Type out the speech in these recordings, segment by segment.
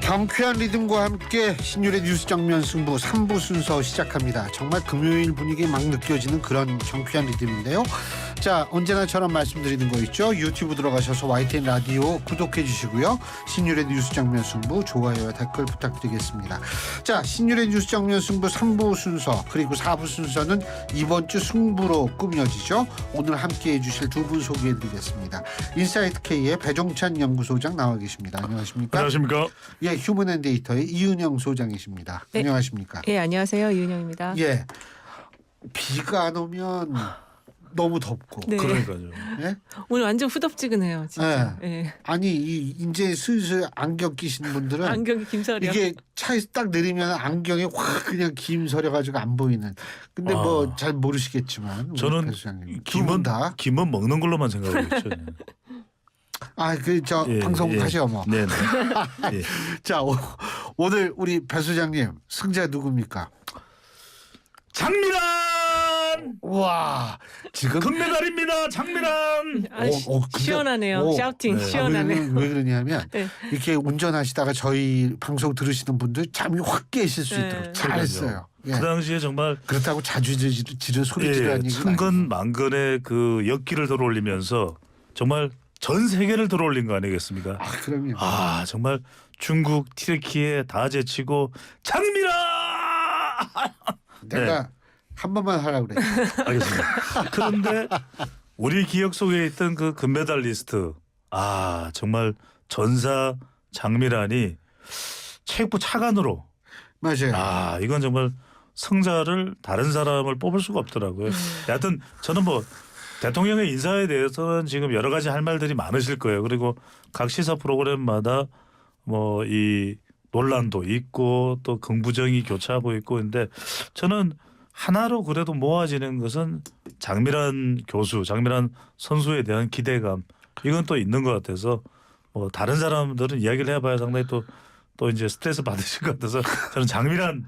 경쾌한 리듬과 함께 신율의 뉴스 정면 승부 3부 순서 시작합니다. 정말 금요일 분위기 막 느껴지는 그런 경쾌한 리듬인데요. 자, 언제나처럼 말씀드리는 거 있죠. 유튜브 들어가셔서 YTN 라디오 구독해 주시고요. 신율의 뉴스 정면 승부 좋아요와 댓글 부탁드리겠습니다. 자, 신율의 뉴스 정면 승부 3부 순서 그리고 4부 순서는 이번 주 승부로 꾸며지죠. 오늘 함께해 주실 두 분 소개해 드리겠습니다. 인사이트 K의 배종찬 연구소장 나와 계십니다. 안녕하십니까? 안녕하십니까? 예, 휴먼앤데이터의 이은영 소장이십니다. 네. 안녕하십니까? 예, 안녕하세요. 이은영입니다. 예, 비가 안 오면 너무 덥고. 네. 그러니까요. 예? 오늘 완전 후덥지근해요, 진짜. 예. 아니 이제 슬슬 안경 끼신 분들은 안경이 김설이요. 이게 차에서 딱 내리면 안경이 확 그냥 김 서려가지고 안 보이는. 근데 뭐 잘 모르시겠지만 우리 저는 배 소장님 두 분 다. 김은 먹는 걸로만 생각하고 있죠. 아, 그 저 방송 하셔 뭐. 네네. 예. 자, 오늘 우리 배 소장님 승자 누굽니까? 장미란 와, 지금 금메달입니다. 장미란. 아, 근데- 시원하네요. 샤우팅 네. 시원하네. 왜 그러냐면 네. 이렇게 운전하시다가 저희 방송 들으시는 분들 잠이 확 깨실 수 네. 있도록 잘했어요. 예. 그 당시에 정말 그렇다고 자주 지르 소리 지르는 얘기는 천건 만건의 그 역기를 들어올리면서 정말 전 세계를 들어올린 거 아니겠습니까? 아, 그럼요. 아 정말 중국 티르키에 다 제치고 장미란. 내가 한 번만 하라고 그래. 알겠습니다. 그런데 우리 기억 속에 있던 그 금메달리스트 정말 전사 장미란이 체육부 차관으로 맞아요. 이건 정말 성자를 다른 사람을 뽑을 수가 없더라고요. 여하튼 저는 뭐 대통령의 인사에 대해서는 지금 여러 가지 할 말들이 많으실 거예요. 그리고 각 시사 프로그램마다 뭐 이 논란도 있고 또 긍부정이 교차하고 있고 근데 저는 하나로 그래도 모아지는 것은 장미란 교수, 장미란 선수에 대한 기대감 이건 또 있는 것 같아서 뭐 다른 사람들은 이야기를 해봐야 상당히 또 이제 스트레스 받으실 것 같아서 저는 장미란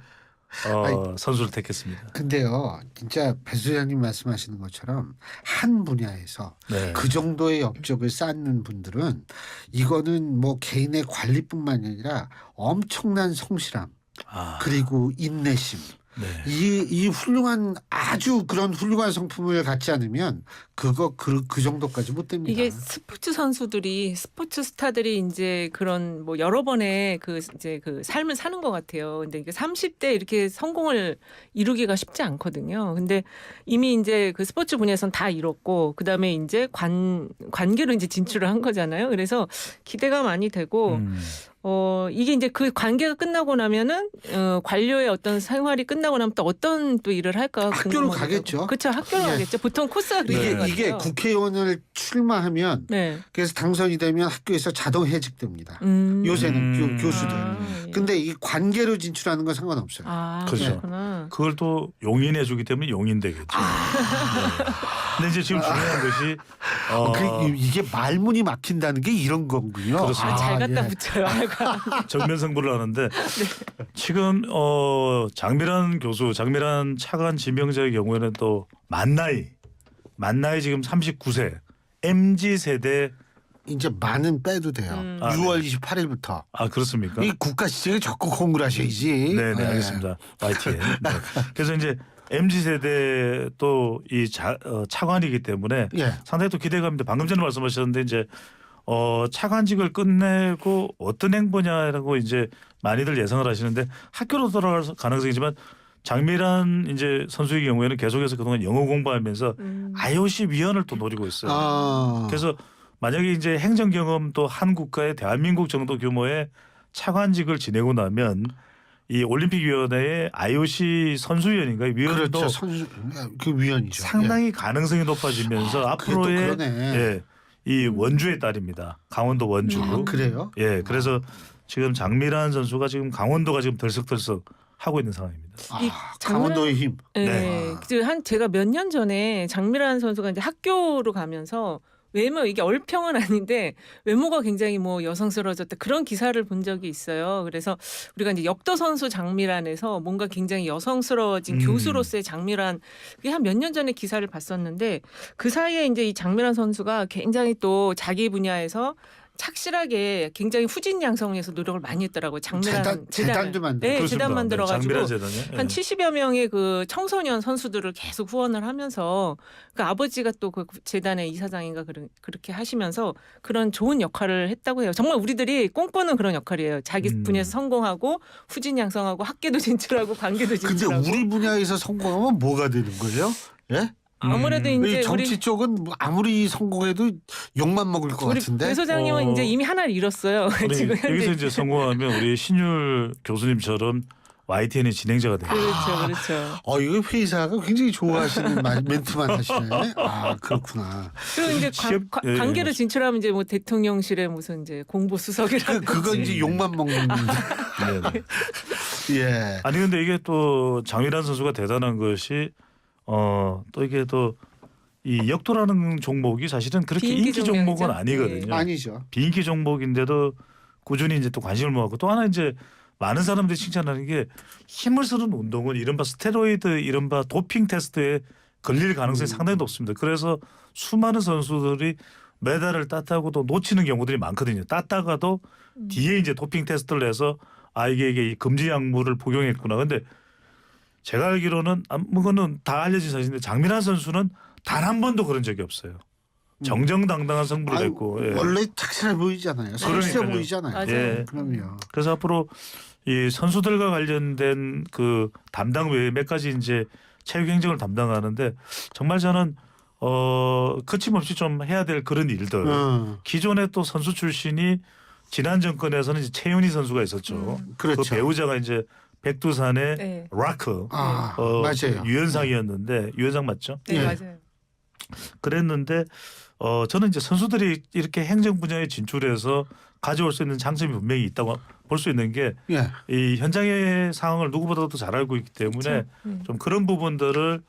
선수를 택했습니다. 근데요, 진짜 배 소장님 말씀하시는 것처럼 한 분야에서 네. 그 정도의 업적을 쌓는 분들은 이거는 뭐 개인의 관리뿐만 아니라 엄청난 성실함 그리고 인내심. 네. 이 훌륭한 아주 그런 훌륭한 성품을 갖지 않으면 그 정도까지 못 됩니다. 이게 스포츠 선수들이 스포츠 스타들이 이제 그런 뭐 여러 번의 그 이제 그 삶을 사는 것 같아요. 근데 이게 30대 이렇게 성공을 이루기가 쉽지 않거든요. 근데 이미 이제 그 스포츠 분야에서는 다 이뤘고 그다음에 이제 관계로 이제 진출을 한 거잖아요. 그래서 기대가 많이 되고 이게 이제 그 관계가 끝나고 나면은 관료의 어떤 생활이 끝나고 나면 또 어떤 또 일을 할까 학교로 가겠죠. 그렇죠. 학교로 예. 가겠죠. 보통 코스가 그런 이게 것 같아요. 국회의원을 출마하면 네. 그래서 당선이 되면 학교에서 자동 해직됩니다. 요새는 교수들. 예. 근데 이 관계로 진출하는 건 상관없어요. 그렇죠. 그렇구나. 그걸 또 용인해 주기 때문에 용인 되겠죠. 네. 근데 이제 지금 중요한 것이 이게 말문이 막힌다는 게 이런 거군요. 그렇습니다. 잘 갖다 예. 붙여요. 정면 승부를 하는데 지금 장미란 교수, 장미란 차관 지명자의 경우에는 또 만나이 지금 39세 MZ 세대. 이제 많은 빼도 돼요. 6월 28일부터. 아 그렇습니까? 이 국가 시정에 적극 공부를 하셔야지. 네, 알겠습니다. YTN. 네. 그래서 이제 MZ 세대 또 이 차관이기 때문에 예. 상당히 또 기대감인데 방금 전에 말씀하셨는데 이제 차관직을 끝내고 어떤 행보냐라고 이제 많이들 예상을 하시는데 학교로 돌아갈 가능성이지만 장미란 이제 선수의 경우에는 계속해서 그동안 영어 공부하면서 IOC 위원을 또 노리고 있어요. 그래서 만약에 이제 행정 경험도 한 국가의 대한민국 정도 규모의 차관직을 지내고 나면 이 올림픽위원회의 IOC 선수위원인가 위원도 그렇죠. 선수 그 위원이죠. 상당히 가능성이 높아지면서 앞으로의 그러네. 이 원주의 딸입니다. 강원도 원주. 그래요? 예, 그래서 지금 장미란 선수가 지금 강원도가 지금 덜썩덜썩 하고 있는 상황입니다. 강원도의 힘. 네. 제가 몇 년 전에 장미란 선수가 이제 학교로 가면서 외모 이게 얼평은 아닌데 외모가 굉장히 뭐 여성스러워졌다 그런 기사를 본 적이 있어요. 그래서 우리가 이제 역도 선수 장미란에서 뭔가 굉장히 여성스러워진 교수로서의 장미란 그게 한 몇 년 전에 기사를 봤었는데 그 사이에 이제 이 장미란 선수가 굉장히 또 자기 분야에서 착실하게 굉장히 후진양성에서 노력을 많이 했더라고요. 장미란 재단도 만들고. 네, 재단 만들어가지고 장미란 재단이요. 한 70여 명의 그 청소년 선수들을 계속 후원을 하면서 그 아버지가 또 그 재단의 이사장인가 그렇게 하시면서 그런 좋은 역할을 했다고 해요. 정말 우리들이 꿈꾸는 그런 역할이에요. 자기 분야에서 성공하고 후진양성하고 학계도 진출하고 관계도 근데 진출하고. 우리 분야에서 성공하면 뭐가 되는 거예요? 예? 아무래도 이제 이 정치 쪽은 뭐 아무리 성공해도 욕만 먹을 것 우리 같은데. 배 소장님은 이제 이미 하나를 잃었어요. 지금 현재. 여기서 이제 성공하면 우리 신율 교수님처럼 YTN의 진행자가 돼요. 그렇죠. 이거 회의사가 굉장히 좋아하시는 멘트만 하시네. 아, 그렇구나. 그리고 이제 예, 관계를 예. 진출하면 이제 뭐 대통령실에 무슨 이제 공보 수석이라든지. 그건 이제 욕만 먹는. 네. 예. 아니 근데 이게 또 장미란 선수가 대단한 것이 또 이게 또 이 역도라는 종목이 사실은 그렇게 비인기 인기 종목은 종목이죠? 아니거든요. 아니죠. 비인기 종목인데도 꾸준히 이제 또 관심을 모았고 또 하나 이제 많은 사람들이 칭찬하는 게 힘을 쓰는 운동은 이른바 스테로이드 이른바 도핑 테스트에 걸릴 가능성이 상당히 높습니다. 그래서 수많은 선수들이 메달을 땄다고도 놓치는 경우들이 많거든요. 땄다가도 뒤에 이제 도핑 테스트를 해서 이게 금지 약물을 복용했구나. 근데 제가 알기로는 그거는 다 알려진 사실인데 장민환 선수는 단 한 번도 그런 적이 없어요. 정정당당한 승부를 냈고. 예. 원래 착실해 보이잖아요. 성실해 그러니까요. 보이잖아요. 맞아요. 예. 그럼요. 그래서 앞으로 이 선수들과 관련된 그 담당 외에 몇 가지 이제 체육 행정을 담당하는데 정말 저는 거침없이 좀 해야 될 그런 일들. 기존에 또 선수 출신이 지난 정권에서는 이제 최윤희 선수가 있었죠. 그렇죠. 그 배우자가 이제 백두산의 네. 락커 맞아요. 유현상이었는데 유현상 맞죠? 네, 예. 맞아요. 그랬는데 저는 이제 선수들이 이렇게 행정 분야에 진출해서 가져올 수 있는 장점이 분명히 있다고 볼 수 있는 게 예. 이 현장의 상황을 누구보다도 잘 알고 있기 때문에 좀 그런 부분들을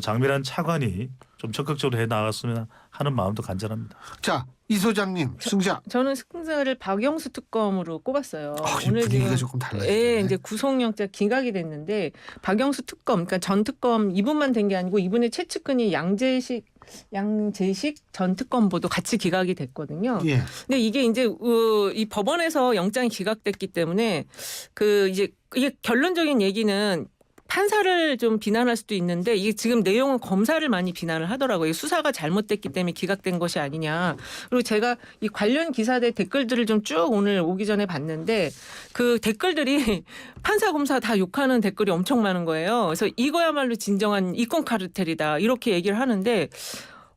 장미란 차관이 좀 적극적으로 해 나갔으면 하는 마음도 간절합니다. 자, 이 소장님 승자. 저는 승자를 박영수 특검으로 꼽았어요. 지금 분위기가 조금 달라요. 예, 이제 구속영장 기각이 됐는데 박영수 특검, 그러니까 전 특검 이분만 된 게 아니고 이분의 최측근이 양재식 전 특검보도 같이 기각이 됐거든요. 예. 근데 이게 이제 이 법원에서 영장이 기각됐기 때문에 그 이제 이게 결론적인 얘기는 판사를 좀 비난할 수도 있는데 이게 지금 내용은 검사를 많이 비난을 하더라고요. 수사가 잘못됐기 때문에 기각된 것이 아니냐. 그리고 제가 이 관련 기사들 댓글들을 좀 쭉 오늘 오기 전에 봤는데 그 댓글들이 판사 검사 다 욕하는 댓글이 엄청 많은 거예요. 그래서 이거야말로 진정한 이권 카르텔이다 이렇게 얘기를 하는데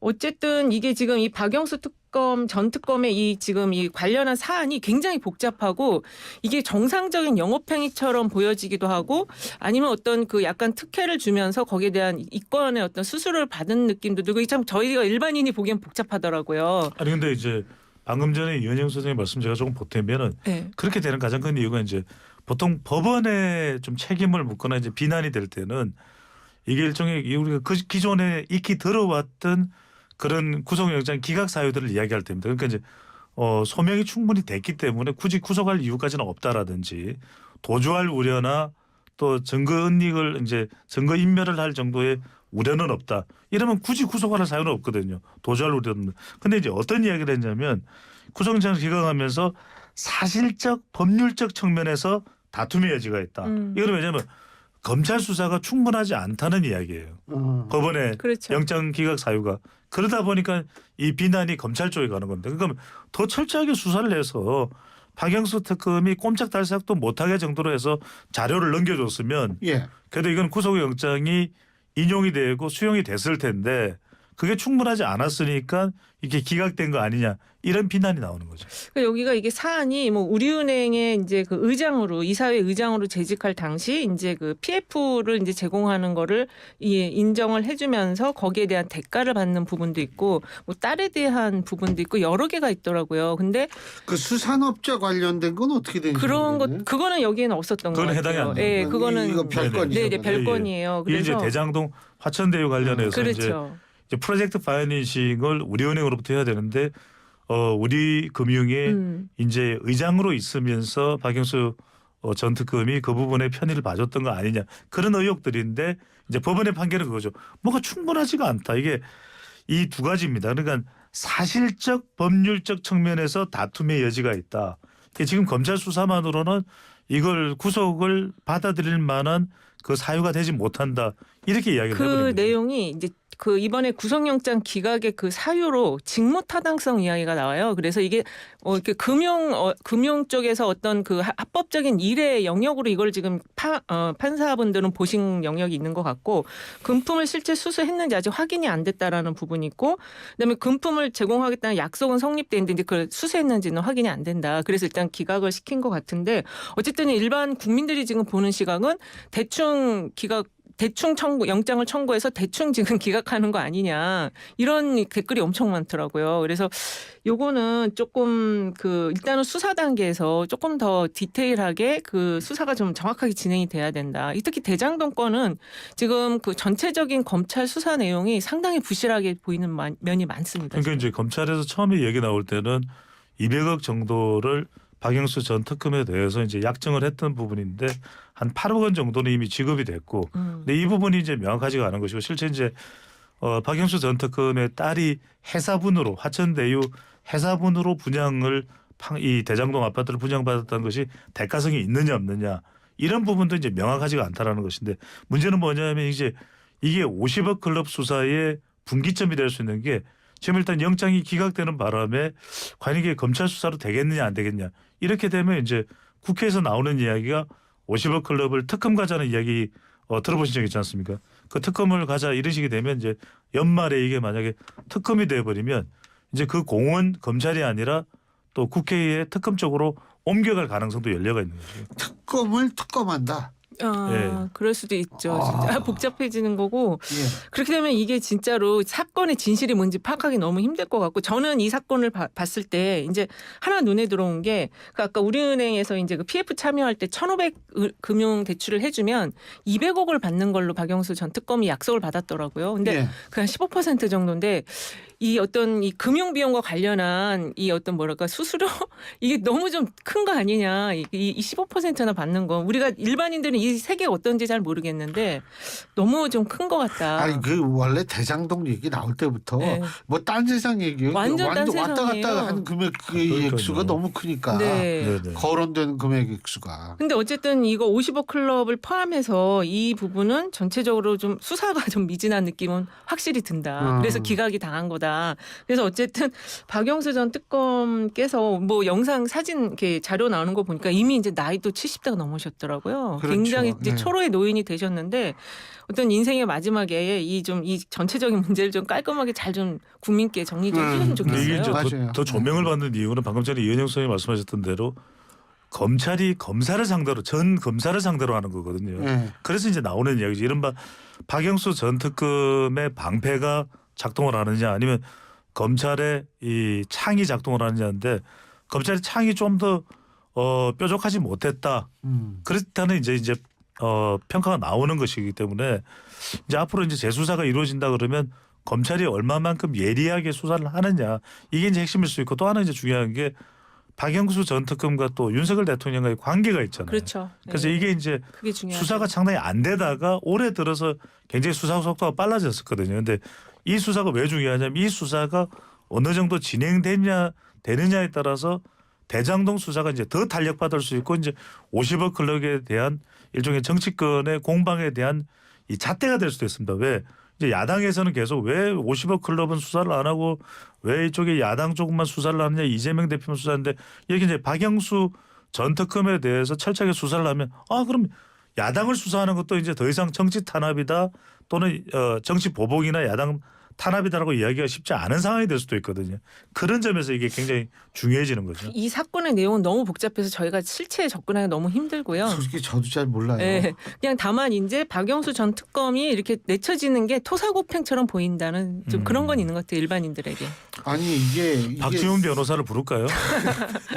어쨌든 이게 지금 이 박영수 특검 전 특검의 이 지금 이 관련한 사안이 굉장히 복잡하고 이게 정상적인 영업행위처럼 보여지기도 하고 아니면 어떤 그 약간 특혜를 주면서 거기에 대한 이권의 어떤 수수료를 받은 느낌도 들고 참 저희가 일반인이 보기엔 복잡하더라고요. 아니 근데 이제 방금 전에 이현영 선생님 말씀 제가 조금 보태면은 네. 그렇게 되는 가장 큰 이유가 이제 보통 법원에 좀 책임을 묻거나 이제 비난이 될 때는 이게 일종의 우리가 그 기존에 익히 들어왔던 그런 구속영장 기각 사유들을 이야기할 때입니다. 그러니까 이제 소명이 충분히 됐기 때문에 굳이 구속할 이유까지는 없다라든지 도주할 우려나 또 증거 은닉을 이제 증거 인멸을 할 정도의 우려는 없다. 이러면 굳이 구속할 사유는 없거든요. 도주할 우려는. 근데 이제 어떤 이야기를 했냐면 구속영장을 기각하면서 사실적 법률적 측면에서 다툼의 여지가 있다. 이건 왜냐하면 검찰 수사가 충분하지 않다는 이야기예요. 법원의 그렇죠. 영장 기각 사유가. 그러다 보니까 이 비난이 검찰 쪽에 가는 건데 그러니까 더 철저하게 수사를 해서 박영수 특검이 꼼짝달싹도 못하게 정도로 해서 자료를 넘겨줬으면 예. 그래도 이건 구속영장이 인용이 되고 수용이 됐을 텐데 그게 충분하지 않았으니까 이게 기각된 거 아니냐 이런 비난이 나오는 거죠. 그러니까 여기가 이게 사안이 뭐 우리은행의 이제 그 의장으로 이사회 의장으로 재직할 당시 이제 그 PF를 이제 제공하는 거를 인정을 해주면서 거기에 대한 대가를 받는 부분도 있고 뭐 딸에 대한 부분도 있고 여러 개가 있더라고요. 근데 그 수산업자 관련된 건 어떻게 되는지 그런 모르겠네. 것 그거는 여기에는 없었던 것 그건 같아요. 해당이 안 돼요. 예, 그거는 이거 별건이죠. 네, 별건이에요. 이게 이제 그래서 대장동 화천대유 관련해서 그렇죠. 이제 프로젝트 파이낸싱을 우리은행으로부터 해야 되는데 우리 금융의 이제 의장으로 있으면서 박영수 전 특검이 그 부분에 편의를 봐줬던 거 아니냐 그런 의혹들인데 이제 법원의 판결은 그거죠. 뭐가 충분하지가 않다. 이게 이 두 가지입니다. 그러니까 사실적 법률적 측면에서 다툼의 여지가 있다. 지금 검찰 수사만으로는 이걸 구속을 받아들일 만한 그 사유가 되지 못한다. 이렇게 이야기를 해버립니다. 그 내용이 이제 그 이번에 구속영장 기각의 그 사유로 직무타당성 이야기가 나와요. 그래서 이게 이렇게 금융 쪽에서 어떤 그 합법적인 일의 영역으로 이걸 지금 판사분들은 보신 영역이 있는 것 같고, 금품을 실제 수수했는지 아직 확인이 안 됐다라는 부분이 있고, 그다음에 금품을 제공하겠다는 약속은 성립되는데 이제 그걸 수수했는지는 확인이 안 된다. 그래서 일단 기각을 시킨 것 같은데, 어쨌든 일반 국민들이 지금 보는 시각은 대충 영장을 청구해서 대충 지금 기각하는 거 아니냐, 이런 댓글이 엄청 많더라고요. 그래서 요거는 조금 일단은 수사 단계에서 조금 더 디테일하게 그 수사가 좀 정확하게 진행이 돼야 된다. 특히 대장동 건은 지금 그 전체적인 검찰 수사 내용이 상당히 부실하게 보이는 면이 많습니다. 그러니까 지금. 이제 검찰에서 처음에 얘기 나올 때는 200억 정도를 박영수 전 특검에 대해서 이제 약정을 했던 부분인데 한 8억 원 정도는 이미 지급이 됐고, 근데 이 부분이 이제 명확하지가 않은 것이고, 실제 이제 박영수 전 특검의 딸이 회사분으로 화천대유 회사분으로 이 대장동 아파트를 분양받았다는 것이 대가성이 있느냐 없느냐, 이런 부분도 이제 명확하지가 않다라는 것인데, 문제는 뭐냐면 이제 이게 50억 클럽 수사의 분기점이 될 수 있는 게 지금 일단 영장이 기각되는 바람에 과연 이게 검찰 수사로 되겠느냐 안 되겠냐, 이렇게 되면 이제 국회에서 나오는 이야기가 50억 클럽을 특검가자는 이야기 들어보신 적 있지 않습니까? 그 특검을 가자 이런 식이 되면 이제 연말에 이게 만약에 특검이 돼버리면 이제 그 공은 검찰이 아니라 또 국회의 특검 쪽으로 옮겨갈 가능성도 열려가 있는 거죠. 특검을 특검한다. 예. 그럴 수도 있죠. 진짜 복잡해지는 거고. 예. 그렇게 되면 이게 진짜로 사건의 진실이 뭔지 파악하기 너무 힘들 것 같고, 저는 이 사건을 봤을 때 이제 하나 눈에 들어온 게, 아까 우리은행에서 이제 그 PF 참여할 때 1,500 금융 대출을 해주면 200억을 받는 걸로 박영수 전 특검이 약속을 받았더라고요. 근데 예. 그냥 15% 정도인데, 이 어떤 이 금융 비용과 관련한 이 어떤 뭐랄까 수수료 이게 너무 좀 큰 거 아니냐, 이 15%나 받는 거, 우리가 일반인들은 이 세계가 어떤지 잘 모르겠는데 너무 좀 큰 것 같다. 아니 그 원래 대장동 얘기 나올 때부터 네. 뭐 딴 세상 얘기예요. 완전 딴 왔다 세상이에요. 갔다 하는 금액 그 그러니까요. 액수가 너무 크니까 네. 네네. 거론된 금액 액수가. 근데 어쨌든 이거 50억 클럽을 포함해서 이 부분은 전체적으로 좀 수사가 좀 미진한 느낌은 확실히 든다. 그래서 기각이 당한 거다. 그래서 어쨌든 박영수 전 특검께서 뭐 영상 사진 이렇게 자료 나오는 거 보니까 이미 이제 나이도 70대가 넘으셨더라고요. 그렇죠. 굉장히 이제 네. 초로의 노인이 되셨는데, 어떤 인생의 마지막에 이 전체적인 문제를 좀 깔끔하게 잘 좀 국민께 정리 좀 해줬으면 근데 이게 이제 좋겠어요. 맞아요. 더 조명을 받는 이유는 방금 전에 이은영 선생님이 말씀하셨던 대로 검찰이 전 검사를 상대로 하는 거거든요. 예. 그래서 이제 나오는 이야기죠. 이른바 박영수 전 특검의 방패가 작동을 하느냐, 아니면 검찰의 이 창이 작동을 하느냐인데, 검찰의 창이 좀 더 뾰족하지 못했다. 그렇다는 이제 평가가 나오는 것이기 때문에 이제 앞으로 이제 재수사가 이루어진다 그러면 검찰이 얼마만큼 예리하게 수사를 하느냐, 이게 이제 핵심일 수 있고, 또 하나 이제 중요한 게 박영수 전 특검과 또 윤석열 대통령과의 관계가 있잖아요. 그렇죠. 그래서 네. 이게 이제 그게 중요하죠. 수사가 상당히 안 되다가 올해 들어서 굉장히 수사 속도가 빨라졌었거든요. 그런데 이 수사가 왜 중요하냐면, 이 수사가 어느 정도 되느냐에 따라서 대장동 수사가 이제 더 탄력받을 수 있고, 이제 50억 클럽에 대한 일종의 정치권의 공방에 대한 이 잣대가 될 수도 있습니다. 왜 이제 야당에서는 계속 왜 50억 클럽은 수사를 안 하고 왜 이쪽에 야당 쪽만 수사를 하느냐, 이재명 대표만 수사하는데, 여기 이제 박영수 전 특검에 대해서 철저하게 수사를 하면 그럼 야당을 수사하는 것도 이제 더 이상 정치 탄압이다, 또는 정치 보복이나 야당 탄압이다라고 이야기가 쉽지 않은 상황이 될 수도 있거든요. 그런 점에서 이게 굉장히 중요해지는 거죠. 이 사건의 내용은 너무 복잡해서 저희가 실체에 접근하기 너무 힘들고요. 솔직히 저도 잘 몰라요. 네, 그냥 다만 이제 박영수 전 특검이 이렇게 내쳐지는 게 토사구팽처럼 보인다는 좀 그런 건 있는 것 같아요, 일반인들에게. 아니 이게 박지훈 변호사를 부를까요?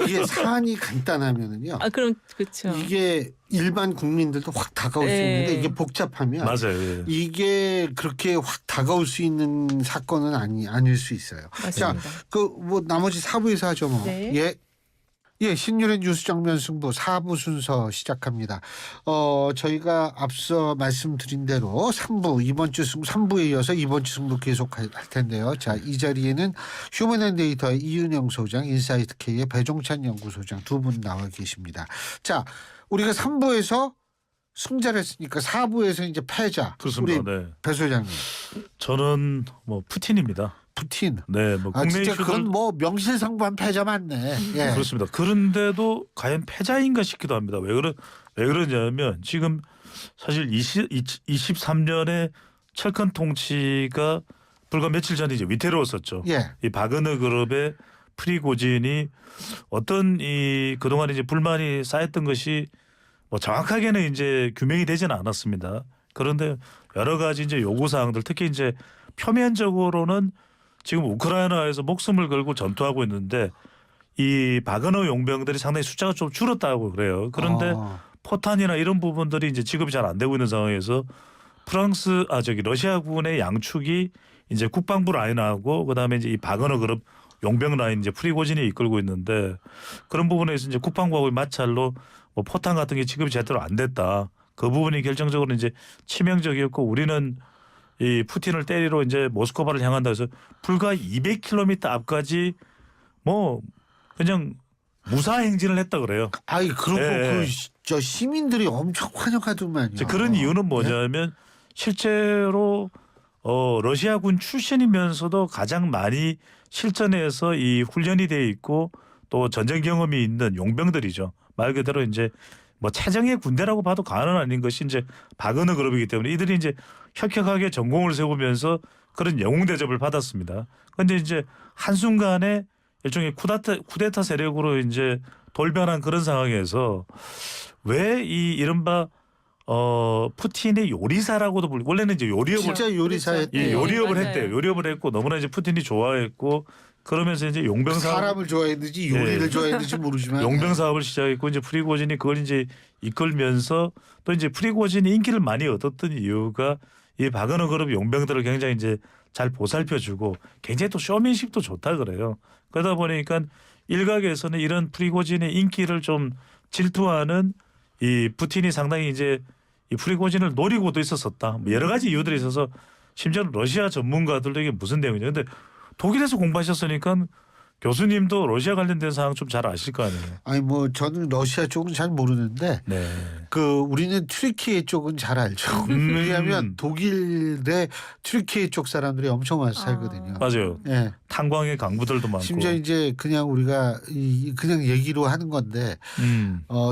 이게 사안이 간단하면은요. 그럼 그렇죠. 이게 일반 국민들도 확 다가올 수 네. 있는데, 이게 복잡하면 맞아요. 예. 이게 그렇게 확 다가올 수 있는 사건은 아닐 수 있어요. 맞습니다. 자, 그 뭐 나머지 사부에서 하죠 뭐. 네. 예. 예, 신윤의 뉴스 정면 승부 4부 순서 시작합니다. 저희가 앞서 말씀드린 대로 3부 이번 주 승부 3부에 이어서 이번 주 승부 계속할 텐데요. 자, 이 자리에는 휴먼앤데이터의 이은영 소장, 인사이트K의 배종찬 연구소장 두 분 나와 계십니다. 자, 우리가 3부에서 승자를 했으니까 4부에서 이제 패자. 그렇습니다. 우리 네. 배 소장님. 저는 뭐 푸틴입니다. 푸틴. 네, 뭐 국내 진짜 이슈들 그건 뭐 명실상부한 패자 맞네. 예. 그렇습니다. 그런데도 과연 패자인가 싶기도 합니다. 왜 그러냐면 지금 사실 23년에 철권 통치가 불과 며칠 전에 이제 위태로웠었죠. 예. 이 바그너 그룹의 프리고진이 어떤 이 그동안 이제 불만이 쌓였던 것이 뭐 정확하게는 이제 규명이 되지는 않았습니다. 그런데 여러 가지 이제 요구 사항들 특히 이제 표면적으로는 지금 우크라이나에서 목숨을 걸고 전투하고 있는데 이 바그너 용병들이 상당히 숫자가 좀 줄었다고 그래요. 그런데 포탄이나 이런 부분들이 이제 지급이 잘 안 되고 있는 상황에서 러시아군의 양축이 이제 국방부 라인하고 그다음에 이제 이 바그너 그룹 용병 라인 이제 프리고진이 이끌고 있는데 그런 부분에서 이제 국방부하고의 마찰로 뭐 포탄 같은 게 지급이 제대로 안 됐다. 그 부분이 결정적으로 이제 치명적이었고 우리는 이 푸틴을 때리러 이제 모스크바를 향한다 해서 불과 200km 앞까지 뭐 그냥 무사 행진을 했다 그래요. 아이 그렇고 예. 저 시민들이 엄청 환영하더만요. 그런 이유는 뭐냐면 실제로 러시아군 출신이면서도 가장 많이 실전에서 이 훈련이 돼 있고 또 전쟁 경험이 있는 용병들이죠. 말 그대로 이제 뭐 최정예 군대라고 봐도 과언은 아닌 것이 이제 바그너 그룹이기 때문에 이들이 이제 혁혁하게 전공을 세우면서 그런 영웅 대접을 받았습니다. 그런데 이제 한순간에 일종의 쿠데타 세력으로 이제 돌변한 그런 상황에서 왜 이 이른바 푸틴의 요리사라고도 불리고 원래는 이제 요리업을 진짜 요리사였대요. 예, 요리업을 맞아요. 했대요. 요리업을 했고 너무나 이제 푸틴이 좋아했고 그러면서 이제 용병 사업 사람을 좋아했는지 요리를 예. 좋아했는지 모르지만 용병 사업을 시작했고 이제 프리고진이 그걸 이제 이끌면서 또 이제 프리고진이 인기를 많이 얻었던 이유가 이 바그너 그룹 용병들을 굉장히 이제 잘 보살펴주고 굉장히 또 쇼맨십도 좋다 그래요. 그러다 보니까 일각에서는 이런 프리고진의 인기를 좀 질투하는 이 푸틴이 상당히 이제 이 프리고진을 노리고도 있었었다. 뭐 여러 가지 이유들이 있어서 심지어는 러시아 전문가들도 이게 무슨 내용이냐. 근데 독일에서 공부하셨으니까 교수님도 러시아 관련된 사항 좀 잘 아실 거 아니에요. 아니 뭐 저는 러시아 쪽은 잘 모르는데 네. 우리는 튀르키예 쪽은 잘 알죠. 왜냐하면 독일의 튀르키예 쪽 사람들이 엄청 와서 살거든요. 맞아요. 예. 탄광의 강부들도 많고. 심지어 이제 그냥 우리가 그냥 얘기로 하는 건데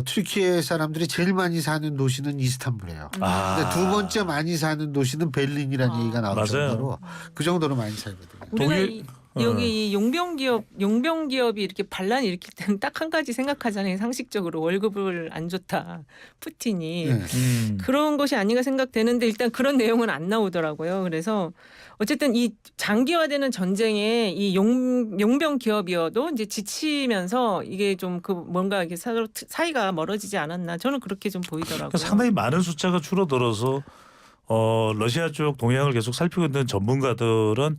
튀르키예 사람들이 제일 많이 사는 도시는 이스탄불이에요. 근데 두 번째 많이 사는 도시는 베를린이라는 얘기가 나올 맞아요. 정도로 그 정도로 많이 살거든요. 우리가 독일- 여기 이 용병 기업이 이렇게 반란 일으킬 때는 딱 한 가지 생각하잖아요. 상식적으로 월급을 안 줬다 푸틴이 예. 그런 것이 아닌가 생각되는데 일단 그런 내용은 안 나오더라고요. 그래서 어쨌든 이 장기화되는 전쟁에 이 용병 기업이어도 이제 지치면서 이게 좀 그 뭔가 이게 서로 사이가 멀어지지 않았나 저는 그렇게 좀 보이더라고요. 상당히 많은 숫자가 줄어들어서 러시아 쪽 동향을 계속 살피고 있는 전문가들은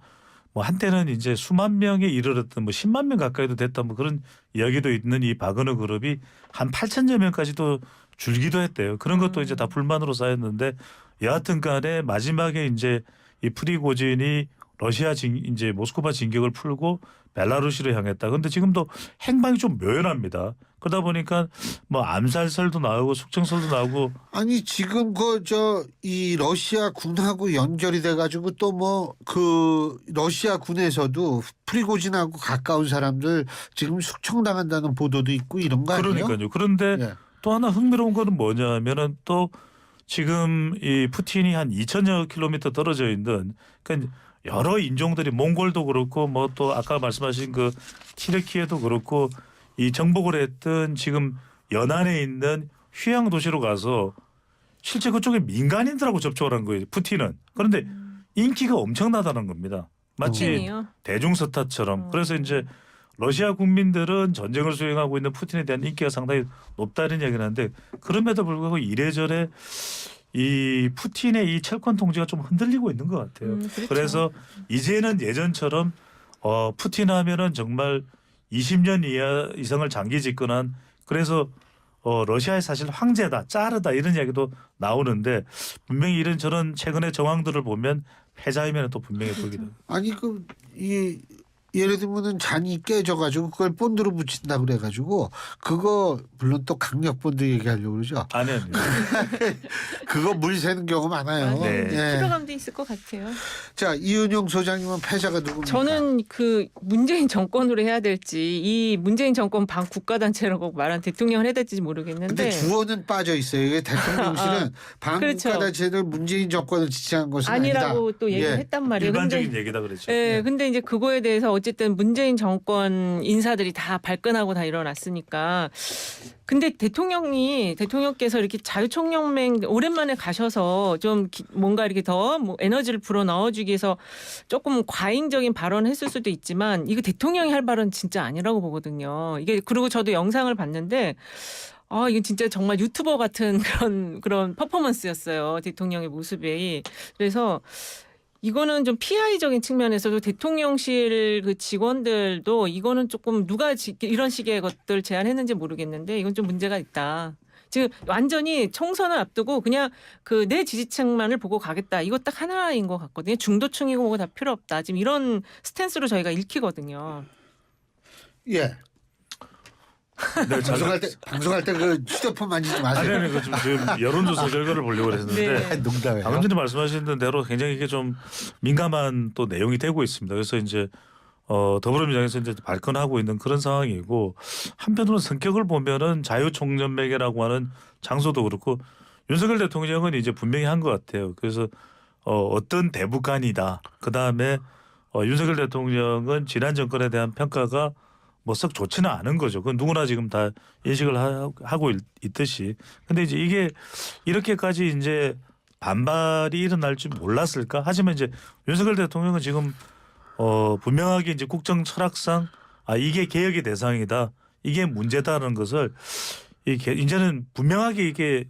뭐 한때는 이제 수만 명에 이르렀던 뭐 10만 명 가까이도 됐다 뭐 그런 이야기도 있는 이 바그너 그룹이 한 8천여 명까지도 줄기도 했대요. 그런 것도 이제 다 불만으로 쌓였는데 여하튼 간에 마지막에 이제 이 프리고진이 이제 모스크바 진격을 풀고 벨라루시로 향했다. 그런데 지금도 행방이 좀 묘연합니다. 그러다 보니까 뭐 암살설도 나오고 숙청설도 나오고 아니 지금 이 러시아 군하고 연결이 돼가지고 또 뭐 러시아 군에서도 프리고진하고 가까운 사람들 지금 숙청당한다는 보도도 있고 이런 거 아니에요? 그러니까요. 그런데 예. 또 하나 흥미로운 거는 뭐냐면은 또 지금 이 푸틴이 한 2천여 킬로미터 떨어져 있는 그러니까 여러 인종들이 몽골도 그렇고 뭐 또 아까 말씀하신 그 튀르키예도 그렇고 이 정복을 했던 지금 연안에 있는 휴양 도시로 가서 실제 그쪽에 민간인들하고 접촉을 한 거예요. 푸틴은. 그런데 인기가 엄청나다는 겁니다. 마치 푸틴이요? 대중스타처럼. 그래서 이제 러시아 국민들은 전쟁을 수행하고 있는 푸틴에 대한 인기가 상당히 높다는 얘기를 하는데 그럼에도 불구하고 이래저래 이 푸틴의 이 철권 통제가 좀 흔들리고 있는 것 같아요. 그렇죠. 그래서 이제는 예전처럼 푸틴 하면은 정말 20년 이상을 장기 집권한 그래서 러시아의 사실 황제다, 짜르다 이런 이야기도 나오는데 분명히 이런 저런 최근의 정황들을 보면 패자이면 또 분명히 보이기도. 아니 이 예를 들면은 잔이 깨져가지고 그걸 본드로 붙인다 그래가지고 그거 물론 또 강력 본드 얘기하려고 그러죠. 아니요. 그거 물 새는 경우 많아요. 네. 예. 피로감도 있을 것 같아요. 자 이은용 소장님은 패자가 누굽니까? 저는 그 문재인 정권으로 해야 될지 이 문재인 정권 반국가단체라고 말한 대통령을 해야 될지 모르겠는데 근데 주어는 빠져 있어요. 이게 대통령실은 반국가단체를 문재인 정권을 지지한 것은 아니라고 아니다. 또 얘기를 예. 했단 말이에요. 일반적인 근데, 얘기다 그랬죠. 예, 근데 이제 그거에 대해서 어쨌든 문재인 정권 인사들이 다 발끈하고 다 일어났으니까. 근데 대통령께서 이렇게 자유총연맹 오랜만에 가셔서 좀 뭔가 이렇게 더 뭐 에너지를 불어 넣어주기 위해서 조금 과잉적인 발언을 했을 수도 있지만 이거 대통령이 할 발언은 진짜 아니라고 보거든요. 이게 그리고 저도 영상을 봤는데 이건 진짜 정말 유튜버 같은 그런 퍼포먼스였어요. 대통령의 모습이. 그래서 이거는 좀 PI적인 측면에서도 대통령실 그 직원들도 이거는 조금 누가 이런 식의 것들 제안했는지 모르겠는데 이건 좀 문제가 있다. 지금 완전히 총선을 앞두고 그냥 그 내 지지층만을 보고 가겠다. 이거 딱 하나인 것 같거든요. 중도층이고 뭐고 다 필요 없다. 지금 이런 스탠스로 저희가 읽히거든요. 예. 네, 방송할 때 그 휴대폰 만지지 마세요. 아니 그 지금 여론조사 결과를 보려고 했는데 네. 농담이에요. 방금 전에 말씀하신 대로 굉장히 이게 좀 민감한 또 내용이 되고 있습니다. 그래서 이제 더불어민주당에서 이제 발끈하고 있는 그런 상황이고 한편으로는 성격을 보면은 자유총연맹이라고 하는 장소도 그렇고 윤석열 대통령은 이제 분명히 한 것 같아요. 그래서 어떤 대북간이다. 그 다음에 윤석열 대통령은 지난 정권에 대한 평가가 뭐 썩 좋지는 않은 거죠. 그건 누구나 지금 다 인식을 하고 있듯이. 근데 이제 이게 이렇게까지 이제 반발이 일어날 줄 몰랐을까? 하지만 이제 윤석열 대통령은 지금 분명하게 이제 국정 철학상 이게 개혁의 대상이다. 이게 문제다라는 것을 이제는 분명하게 이게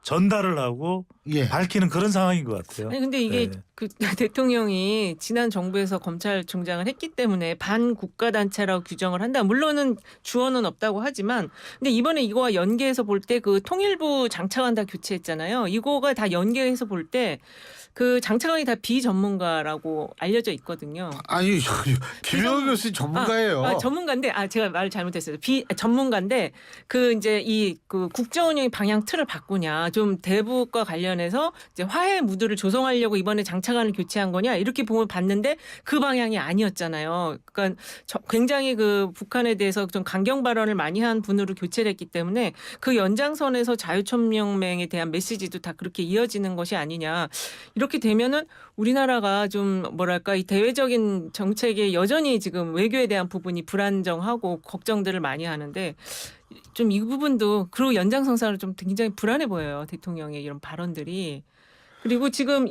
전달을 하고 예. 밝히는 그런 상황인 것 같아요. 아니 근데 이게 네. 그 대통령이 지난 정부에서 검찰총장을 했기 때문에 반국가단체라고 규정을 한다. 물론은 주어는 없다고 하지만 근데 이번에 이거와 연계해서 볼 때 그 통일부 장차관 다 교체했잖아요. 이거가 다 연계해서 볼 때 그 장차관이 다 비전문가라고 알려져 있거든요. 아니 김영우 교수 전문가예요. 전문가인데 제가 말을 잘못했어요. 전문가인데 그 이제 그 국정 운영의 방향 틀을 바꾸냐, 좀 대북과 관련해서 이제 화해 무드를 조성하려고 이번에 장차관을 교체한 거냐 이렇게 보면 봤는데 그 방향이 아니었잖아요. 그러니까 굉장히 그 북한에 대해서 좀 강경 발언을 많이 한 분으로 교체를 했기 때문에 그 연장선에서 자유총연맹에 대한 메시지도 다 그렇게 이어지는 것이 아니냐. 이렇게 되면은 우리나라가 좀 뭐랄까 이 대외적인 정책에 여전히 지금 외교에 대한 부분이 불안정하고 걱정들을 많이 하는데 좀 이 부분도 그리고 연장선상으로 좀 굉장히 불안해 보여요. 대통령의 이런 발언들이. 그리고 지금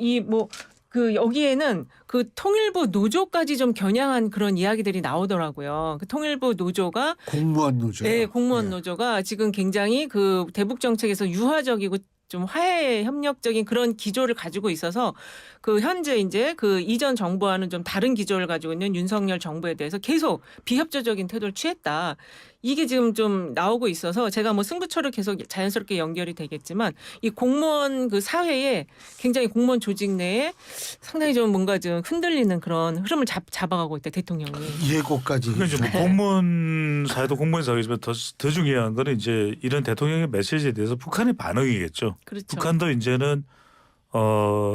그 여기에는 그 통일부 노조까지 좀 겨냥한 그런 이야기들이 나오더라고요. 그 통일부 노조가 공무원 노조. 네, 공무원 노조가 지금 굉장히 그 대북 정책에서 유화적이고 좀 화해 협력적인 그런 기조를 가지고 있어서 그 현재 이제 그 이전 정부와는 좀 다른 기조를 가지고 있는 윤석열 정부에 대해서 계속 비협조적인 태도를 취했다. 이게 지금 좀 나오고 있어서 제가 뭐 승부처를 계속 자연스럽게 연결이 되겠지만 이 공무원 그 사회에 굉장히 공무원 조직 내에 상당히 좀 뭔가 좀 흔들리는 그런 흐름을 잡아가고 있다 대통령이. 예고까지. 그러니까 이제 뭐 공무원 사회도 공무원 사회지만 더 중요한 거는 이제 이런 대통령의 메시지에 대해서 북한의 반응이겠죠. 그렇죠. 북한도 이제는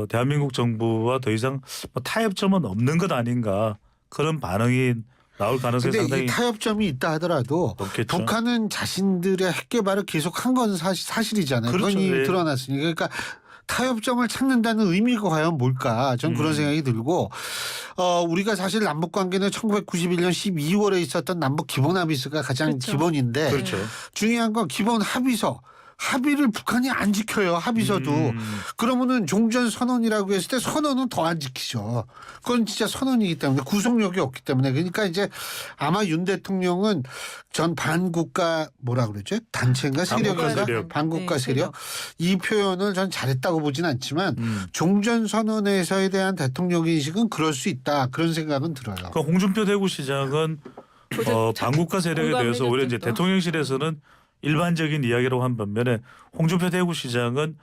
대한민국 정부와 더 이상 뭐 타협점은 없는 것 아닌가 그런 반응이 나올 가능성이 근데 상당히 이 타협점이 있다 하더라도 높겠죠. 북한은 자신들의 핵 개발을 계속한 건 사실이잖아요. 그렇죠. 그건 이미 네. 드러났으니까. 그러니까 타협점을 찾는다는 의미가 과연 뭘까? 전 그런 생각이 들고 우리가 사실 남북 관계는 1991년 12월에 있었던 남북 기본 합의서가 가장 그렇죠. 기본인데 그렇죠. 중요한 건 기본 합의를 북한이 안 지켜요. 합의서도. 그러면은 종전 선언이라고 했을 때 선언은 더 안 지키죠. 그건 진짜 선언이기 때문에 구속력이 없기 때문에. 그러니까 이제 아마 윤 대통령은 전 반국가 뭐라 그러죠? 단체인가 세력인가? 반국가 네, 세력. 이 표현을 전 잘했다고 보진 않지만 종전 선언에서에 대한 대통령 인식은 그럴 수 있다. 그런 생각은 들어요. 그러니까 홍준표 대구시장은 반국가 세력에 대해서 오히려 이제 또. 대통령실에서는 일반적인 이야기라고 한 반면에 홍준표 대구시장은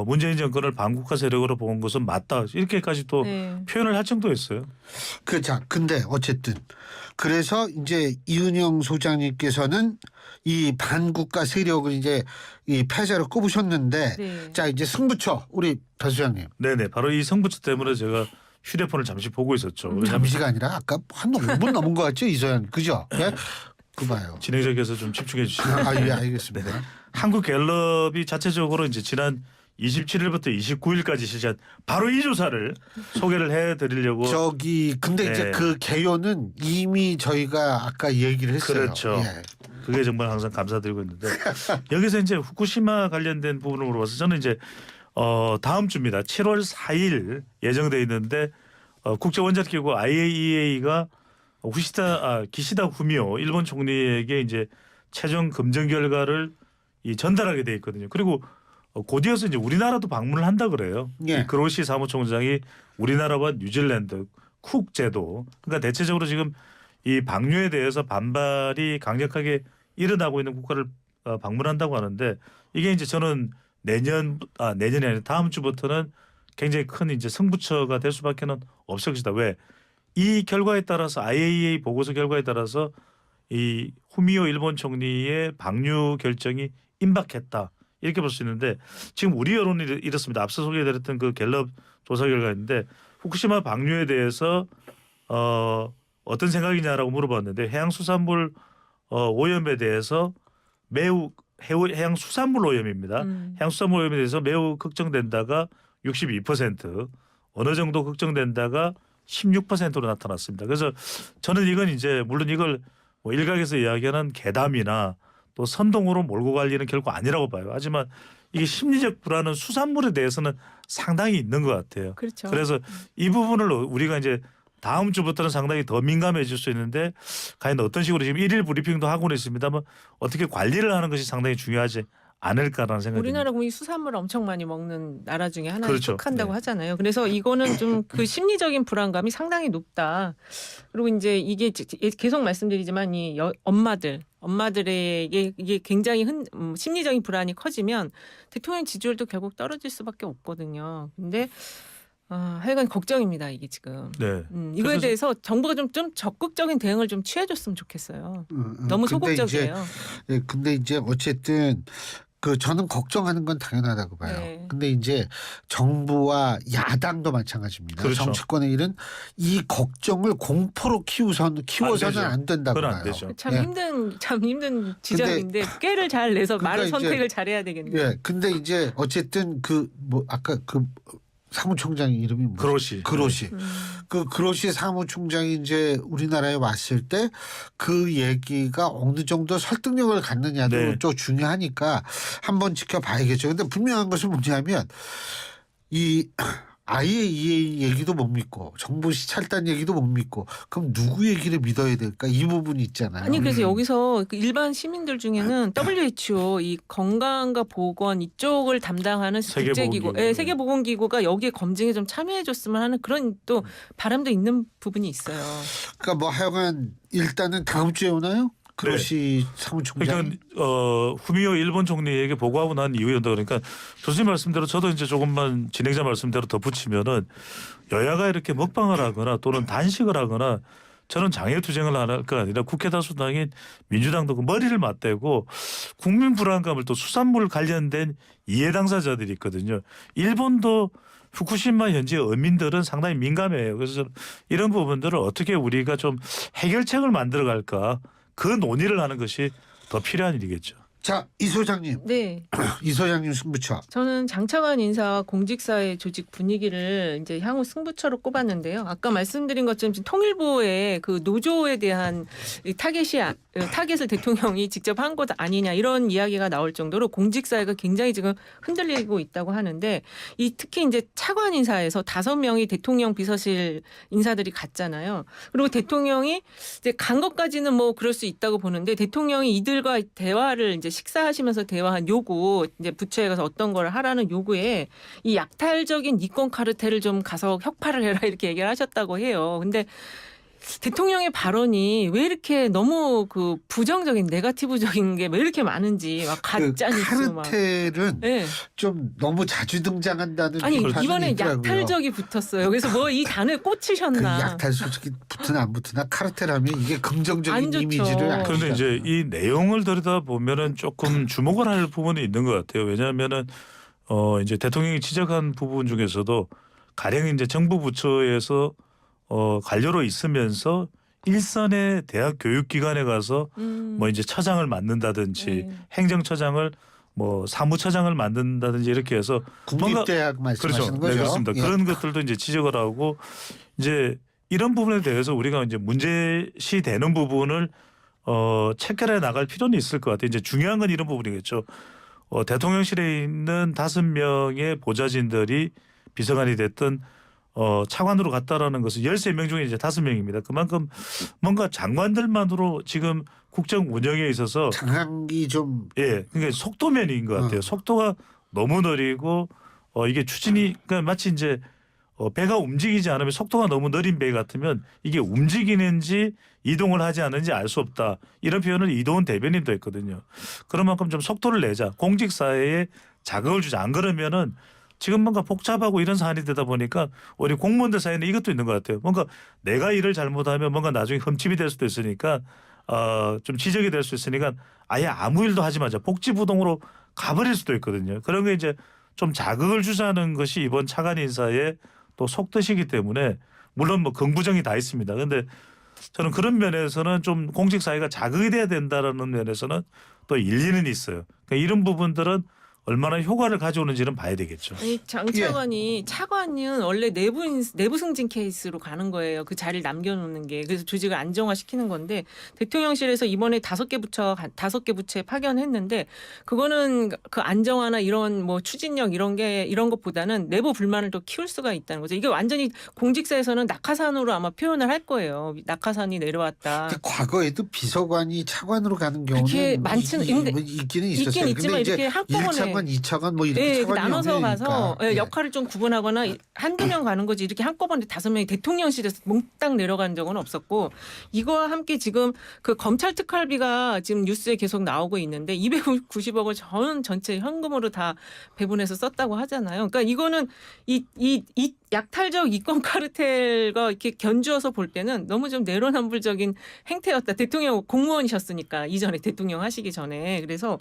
문재인 정권을 반국가 세력으로 본 것은 맞다 이렇게까지 또 네. 표현을 할 정도였어요. 자, 근데 어쨌든 그래서 이제 이은영 소장님께서는 이 반국가 세력을 이제 이 패자로 꼽으셨는데 네. 자 이제 승부처 우리 배 소장님. 네네 바로 이 승부처 때문에 제가 휴대폰을 잠시 보고 있었죠. 왜냐하면 잠시가 아니라 아까 한 5분 넘은 것 같죠 이소영 그죠? 예? 그 봐요. 진행자께서 좀 집중해 주시죠. 예, 알겠습니다. 한국갤럽이 자체적으로 이제 지난 27일부터 29일까지 실시한 바로 이 조사를 소개를 해드리려고. 저기 근데 이제 네. 그 개요는 이미 저희가 아까 얘기를 했어요. 그렇죠. 예. 그게 정말 항상 감사드리고 있는데 여기서 이제 후쿠시마 관련된 부분을 물어봐서 저는 이제 다음 주입니다. 7월 4일 예정돼 있는데 국제원자기구 IAEA가 기시다 후미오 일본 총리에게 이제 최종 검증 결과를 전달하게 돼 있거든요. 그리고 곧이어서 이제 우리나라도 방문을 한다 그래요. 예. 이 그로시 사무총장이 우리나라와 뉴질랜드 쿡 제도 그러니까 대체적으로 지금 이 방류에 대해서 반발이 강력하게 일어나고 있는 국가를 방문한다고 하는데 이게 이제 저는 내년이 아니라 다음 주부터는 굉장히 큰 이제 승부처가 될 수밖에는 없을 것이다. 왜? 이 결과에 따라서 IAEA 보고서 결과에 따라서 이 후미오 일본 총리의 방류 결정이 임박했다. 이렇게 볼 수 있는데 지금 우리 여론이 이렇습니다. 앞서 소개해드렸던 그 갤럽 조사 결과인데 후쿠시마 방류에 대해서 어떤 생각이냐라고 물어봤는데 해양수산물 오염에 대해서 매우 해양수산물 오염입니다. 해양수산물 오염에 대해서 매우 걱정된다가 62% 어느 정도 걱정된다가 16%로 나타났습니다. 그래서 저는 이건 이제 물론 이걸 뭐 일각에서 이야기하는 괴담이나 또 선동으로 몰고 갈 일은 결코 아니라고 봐요. 하지만 이게 심리적 불안은 수산물에 대해서는 상당히 있는 것 같아요. 그렇죠. 그래서 이 부분을 우리가 이제 다음 주부터는 상당히 더 민감해질 수 있는데 과연 어떤 식으로 지금 일일 브리핑도 하고는 있습니다만 어떻게 관리를 하는 것이 상당히 중요하지 않을까라는 생각이 우리나라 듭니다. 국민이 수산물을 엄청 많이 먹는 나라 중에 하나에 그렇죠. 속한다고 네. 하잖아요. 그래서 이거는 좀 그 심리적인 불안감이 상당히 높다. 그리고 이제 이게 계속 말씀드리지만 이 엄마들에게 이게 굉장히 심리적인 불안이 커지면 대통령 지지율도 결국 떨어질 수밖에 없거든요. 근데 하여간 걱정입니다 이게 지금. 네. 이거에 그래서 대해서 정부가 좀 적극적인 대응을 좀 취해줬으면 좋겠어요. 너무 근데 소극적이에요. 근데 이제 어쨌든 저는 걱정하는 건 당연하다고 봐요. 네. 근데 이제 정부와 야당도 마찬가지입니다. 그렇죠. 정치권의 일은 이 걱정을 공포로 키워서는 안 된다고 그건 봐요. 안 되죠. 참 예. 힘든 지점인데 꾀를 잘 내서 말을 그러니까 이제- 선택을 잘해야 되겠네요. 예. 근데 이제 어쨌든 아까 사무총장 이름이 뭐죠? 그로시. 그 그로시 사무총장이 이제 우리나라에 왔을 때 그 얘기가 어느 정도 설득력을 갖느냐도 네. 좀 중요하니까 한번 지켜봐야겠죠. 근데 분명한 것은 뭐냐면 이 IAEA 얘기도 못 믿고 정부 시찰단 얘기도 못 믿고 그럼 누구 얘기를 믿어야 될까? 이 부분이 있잖아요. 아니 그래서 여기서 그 일반 시민들 중에는 WHO 이 건강과 보건 이쪽을 담당하는 국제기구, 세계보건기구. 세계보건기구가 여기에 검증에 좀 참여해줬으면 하는 그런 또 바람도 있는 부분이 있어요. 그러니까 뭐 하여간 일단은 다음 주에 오나요? 그로시 사무총장. 그러니까 후미오 일본 총리에게 보고하고 난 이후에 온다 그러니까 교수님 말씀대로 저도 이제 조금만 진행자 말씀대로 덧붙이면은 여야가 이렇게 먹방을 하거나 또는 단식을 하거나 저는 장애투쟁을 할 거 아니라 국회 다수당인 민주당도 그 머리를 맞대고 국민 불안감을 또 수산물 관련된 이해 당사자들이 있거든요. 일본도 후쿠시마 현지 어민들은 상당히 민감해요. 그래서 저는 이런 부분들을 어떻게 우리가 좀 해결책을 만들어 갈까 그 논의를 하는 것이 더 필요한 일이겠죠. 자, 이 소장님. 네. 이 소장님 승부처. 저는 장차관 인사와 공직사회 조직 분위기를 이제 향후 승부처로 꼽았는데요. 아까 말씀드린 것처럼 지금 통일부의 그 노조에 대한 타겟을 대통령이 직접 한 것 아니냐 이런 이야기가 나올 정도로 공직사회가 굉장히 지금 흔들리고 있다고 하는데 특히 이제 차관 인사에서 5명이 대통령 비서실 인사들이 갔잖아요. 그리고 대통령이 이제 간 것까지는 뭐 그럴 수 있다고 보는데 대통령이 이들과 대화를 이제 식사하시면서 대화한 요구, 이제 부처에 가서 어떤 걸 하라는 요구에 이 약탈적인 이권 카르텔을 좀 가서 혁파를 해라 이렇게 얘기를 하셨다고 해요. 근데 대통령의 발언이 왜 이렇게 너무 그 부정적인 네거티브적인 게 왜 이렇게 많은지 막 가짜 그 뉴스 막. 카르텔은 네. 좀 너무 자주 등장한다는 아니 비판이 이번에 있더라고요. 약탈적이 붙었어요. 그래서 뭐 이 단어에 그 꽂히셨나? 약탈 솔직히 붙으나 안 붙으나 카르텔하면 이게 안 긍정적인 좋죠. 이미지를 안 그런데 이제 주잖아요. 이 내용을 들여다 보면은 조금 주목을 할 부분이 있는 것 같아요. 왜냐하면은 이제 대통령이 지적한 부분 중에서도 가령 이제 정부 부처에서 관료로 있으면서 일선의 대학 교육기관에 가서 뭐 이제 처장을 맡는다든지 네. 행정처장을 뭐 사무처장을 만든다든지 이렇게 해서 뭔가 국립대학 말씀하시는 그렇죠. 거죠? 네, 그렇습니다. 예. 그런 것들도 이제 지적을 하고 이제 이런 부분에 대해서 우리가 이제 문제시 되는 부분을 체결해 나갈 필요는 있을 것 같아요. 이제 중요한 건 이런 부분이겠죠. 대통령실에 있는 5명의 보좌진들이 비서관이 됐든 차관으로 갔다라는 것은 13명 중에 이제 5명입니다. 그만큼 뭔가 장관들만으로 지금 국정 운영에 있어서 장악이 좀 그러니까 속도면인 것 같아요. 속도가 너무 느리고 이게 추진이 그러니까 마치 이제 배가 움직이지 않으면 속도가 너무 느린 배 같으면 이게 움직이는지 이동을 하지 않는지 알 수 없다. 이런 표현을 이도훈 대변인도 했거든요. 그런 만큼 좀 속도를 내자. 공직 사회에 자극을 주자. 안 그러면은 지금 뭔가 복잡하고 이런 사안이 되다 보니까 우리 공무원들 사이에는 이것도 있는 것 같아요. 뭔가 내가 일을 잘못하면 뭔가 나중에 흠집이 될 수도 있으니까 좀 지적이 될 수 있으니까 아예 아무 일도 하지 마자. 복지부동으로 가버릴 수도 있거든요. 그런 게 이제 좀 자극을 주자는 것이 이번 차관 인사의 또 속뜻이기 때문에 물론 뭐 긍부정이 다 있습니다. 그런데 저는 그런 면에서는 좀 공직 사회가 자극이 돼야 된다라는 면에서는 또 일리는 있어요. 그러니까 이런 부분들은 얼마나 효과를 가져오는지는 봐야 되겠죠. 아니, 장 차관이 차관은 원래 내부 승진 케이스로 가는 거예요. 그 자리를 남겨놓는 게 그래서 조직을 안정화시키는 건데 대통령실에서 이번에 5개 부처에 파견했는데 그거는 그 안정화나 이런 뭐 추진력 이런 것보다는 내부 불만을 더 키울 수가 있다는 거죠. 이게 완전히 공직사에서는 낙하산으로 아마 표현을 할 거예요. 낙하산이 내려왔다. 근데 과거에도 비서관이 차관으로 가는 그게 경우는 많지는 있기는 있었어요. 있긴 있지만 근데 이렇게 한꺼번에 1차관, 2차관 뭐 이렇게 차관이 나눠서 없으니까. 가서 예. 역할을 좀 구분하거나 한두 명 가는 거지 이렇게 한꺼번에 5명이 대통령실에서 몽땅 내려간 적은 없었고 이거와 함께 지금 그 검찰 특활비가 지금 뉴스에 계속 나오고 있는데 290억을 전체 현금으로 다 배분해서 썼다고 하잖아요. 그러니까 이거는 이 약탈적 이권 카르텔과 이렇게 견주어서 볼 때는 너무 좀 내로남불적인 행태였다. 대통령 공무원이셨으니까 이전에 대통령 하시기 전에 그래서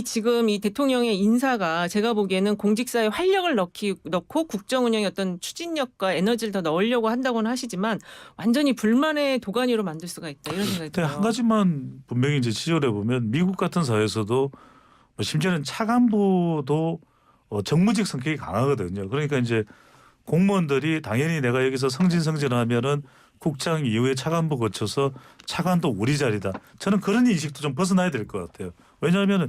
지금 이 대통령의 인사가 제가 보기에는 공직사에 활력을 넣고 국정 운영의 어떤 추진력과 에너지를 더 넣으려고 한다고는 하시지만 완전히 불만의 도가니로 만들 수가 있다 이런 생각이 들어요. 한 가지만 분명히 이제 지적을 해보면 미국 같은 사회에서도 뭐 심지어는 차관보도 정무직 성격이 강하거든요. 그러니까 이제 공무원들이 당연히 내가 여기서 승진하면은 국장 이후에 차관보 거쳐서 차관도 우리 자리다. 저는 그런 인식도 좀 벗어나야 될 것 같아요. 왜냐하면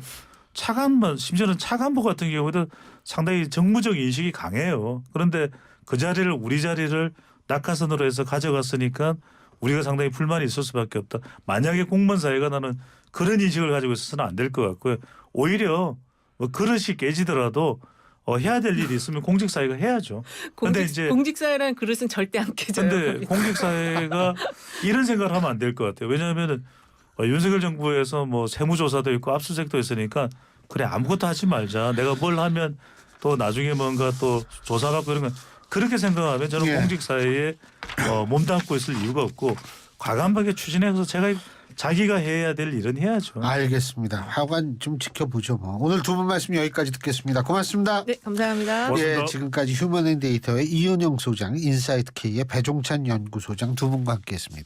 차관만 심지어는 차관보 같은 경우도 상당히 정무적 인식이 강해요. 그런데 그 자리를 우리 자리를 낙하산으로 해서 가져갔으니까 우리가 상당히 불만이 있을 수밖에 없다. 만약에 공무원 사회가 나는 그런 인식을 가지고 있어서는 안 될 것 같고요. 오히려 뭐 그릇이 깨지더라도 해야 될 일이 있으면 공직 사회가 해야죠. 근데 이제 공직사회라는 그릇은 절대 안 깨져요. 근데 공직 사회가 이런 생각을 하면 안 될 것 같아요. 왜냐하면 윤석열 정부에서 뭐 세무조사도 있고 압수수색도 있으니까 그래 아무것도 하지 말자. 내가 뭘 하면 또 나중에 뭔가 또 조사받고 이런 거 그렇게 생각하면 저는 공직 사회에 몸담고 있을 이유가 없고 과감하게 추진해서 자기가 해야 될 일은 해야죠. 알겠습니다. 하여간 좀 지켜보죠. 뭐. 오늘 두 분 말씀 여기까지 듣겠습니다. 고맙습니다. 네, 감사합니다. 고맙습니다. 지금까지 휴먼앤데이터의 이은영 소장, 인사이트K의 배종찬 연구소장 두 분과 함께했습니다.